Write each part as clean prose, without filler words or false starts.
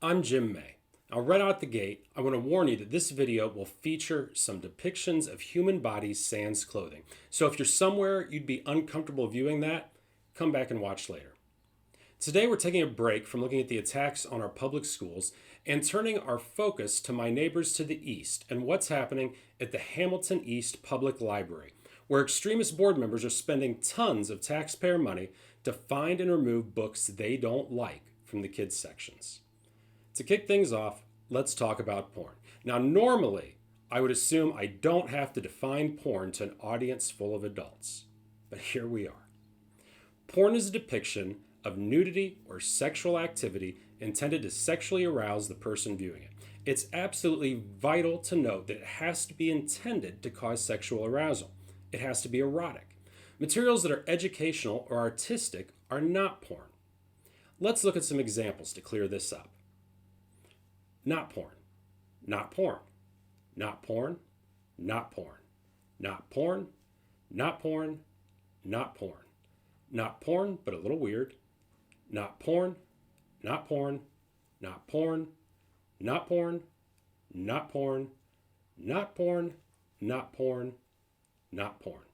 I'm Jim May. Now, right out the gate, I want to warn you that this video will feature some depictions of human bodies sans clothing. So if you're somewhere you'd be uncomfortable viewing that, come back and watch later. Today we're taking a break from looking at the attacks on our public schools and turning our focus to my neighbors to the east and what's happening at the Hamilton East Public Library, where extremist board members are spending tons of taxpayer money to find and remove books they don't like from the kids sections. To kick things off, let's talk about porn. Now, normally, I would assume I don't have to define porn to an audience full of adults. But here we are. Porn is a depiction of nudity or sexual activity intended to sexually arouse the person viewing it. It's absolutely vital to note that it has to be intended to cause sexual arousal. It has to be erotic. Materials that are educational or artistic are not porn. Let's look at some examples to clear this up. Not porn, not porn, not porn, not porn, not porn, not porn, not porn, not porn, but a little weird, not porn, not porn, not porn, not porn, not porn, not porn, not porn, not porn.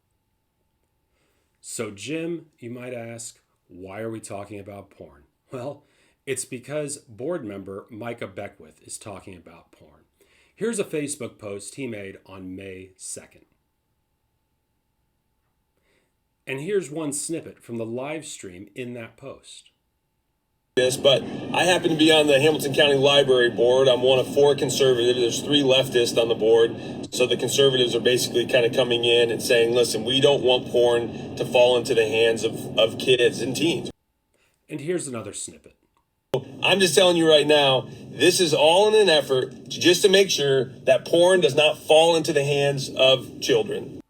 So Jim, you might ask, why are we talking about porn? Well, it's because board member Micah Beckwith is talking about porn. Here's a Facebook post he made on May 2nd. And here's one snippet from the live stream in that post. But I happen to be on the Hamilton County Library Board. I'm one of 4 conservatives. There's 3 leftists on the board. So the conservatives are basically kind of coming in and saying, listen, we don't want porn to fall into the hands of kids and teens. And here's another snippet. I'm just telling you right now, this is all in an effort just to make sure that porn does not fall into the hands of children.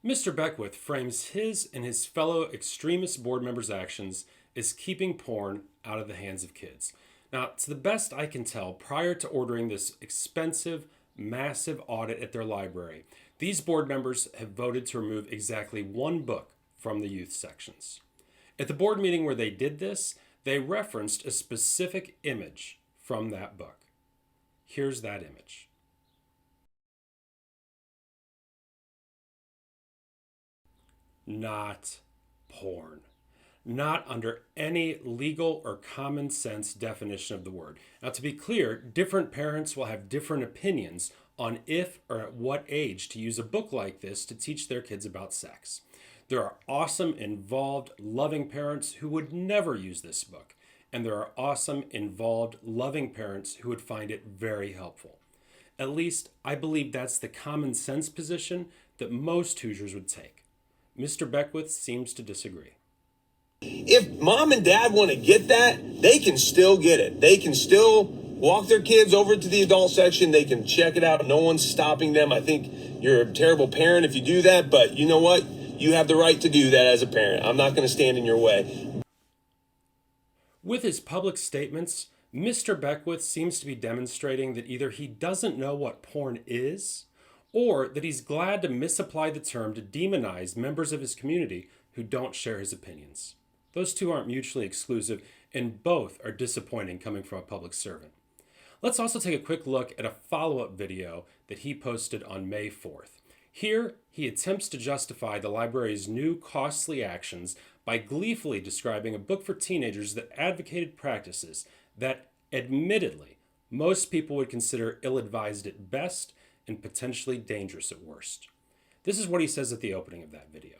Mr. Beckwith frames his and his fellow extremist board members' actions as keeping porn out of the hands of kids. Now, to the best I can tell, prior to ordering this expensive, massive audit at their library, these board members have voted to remove exactly 1 book from the youth sections. At the board meeting where they did this, they referenced a specific image from that book. Here's that image. Not porn. Not under any legal or common sense definition of the word. Now, to be clear, different parents will have different opinions on if or at what age to use a book like this to teach their kids about sex. There are awesome, involved, loving parents who would never use this book. And there are awesome, involved, loving parents who would find it very helpful. At least, I believe that's the common sense position that most Hoosiers would take. Mr. Beckwith seems to disagree. If mom and dad want to get that, they can still get it. They can still walk their kids over to the adult section. They can check it out. No one's stopping them. I think you're a terrible parent if you do that, but you know what? You have the right to do that as a parent. I'm not going to stand in your way. With his public statements, Mr. Beckwith seems to be demonstrating that either he doesn't know what porn is, or that he's glad to misapply the term to demonize members of his community who don't share his opinions. Those two aren't mutually exclusive, and both are disappointing coming from a public servant. Let's also take a quick look at a follow-up video that he posted on May 4th. Here, he attempts to justify the library's new costly actions by gleefully describing a book for teenagers that advocated practices that, admittedly, most people would consider ill-advised at best and potentially dangerous at worst. This is what he says at the opening of that video.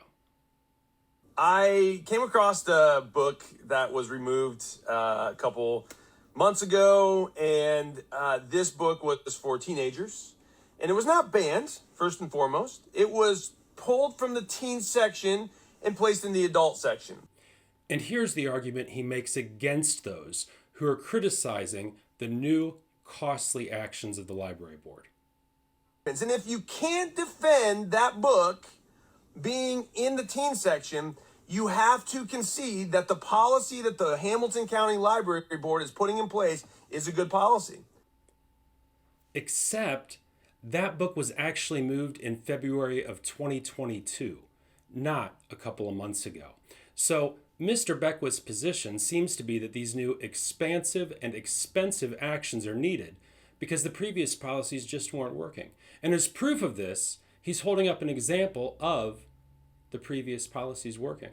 I came across a book that was removed a couple months ago, and this book was for teenagers. And it was not banned, first and foremost. It was pulled from the teen section and placed in the adult section. And here's the argument he makes against those who are criticizing the new costly actions of the library board. And if you can't defend that book being in the teen section, you have to concede that the policy that the Hamilton County Library Board is putting in place is a good policy. Except that book was actually moved in February of 2022, not a couple of months ago. So Mr. Beckwith's position seems to be that these new expansive and expensive actions are needed because the previous policies just weren't working. And as proof of this, he's holding up an example of the previous policies working.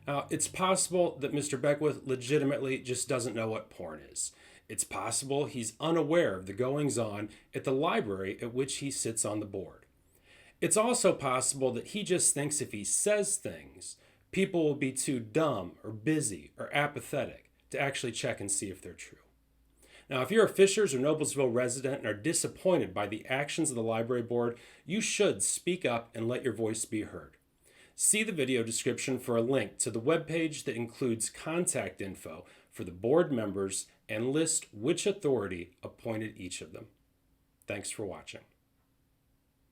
Now, it's possible that Mr. Beckwith legitimately just doesn't know what porn is. It's possible he's unaware of the goings-on at the library at which he sits on the board. It's also possible that he just thinks if he says things, people will be too dumb or busy or apathetic to actually check and see if they're true. Now, if you're a Fishers or Noblesville resident and are disappointed by the actions of the library board, you should speak up and let your voice be heard. See the video description for a link to the webpage that includes contact info for the board members and list which authority appointed each of them. Thanks for watching.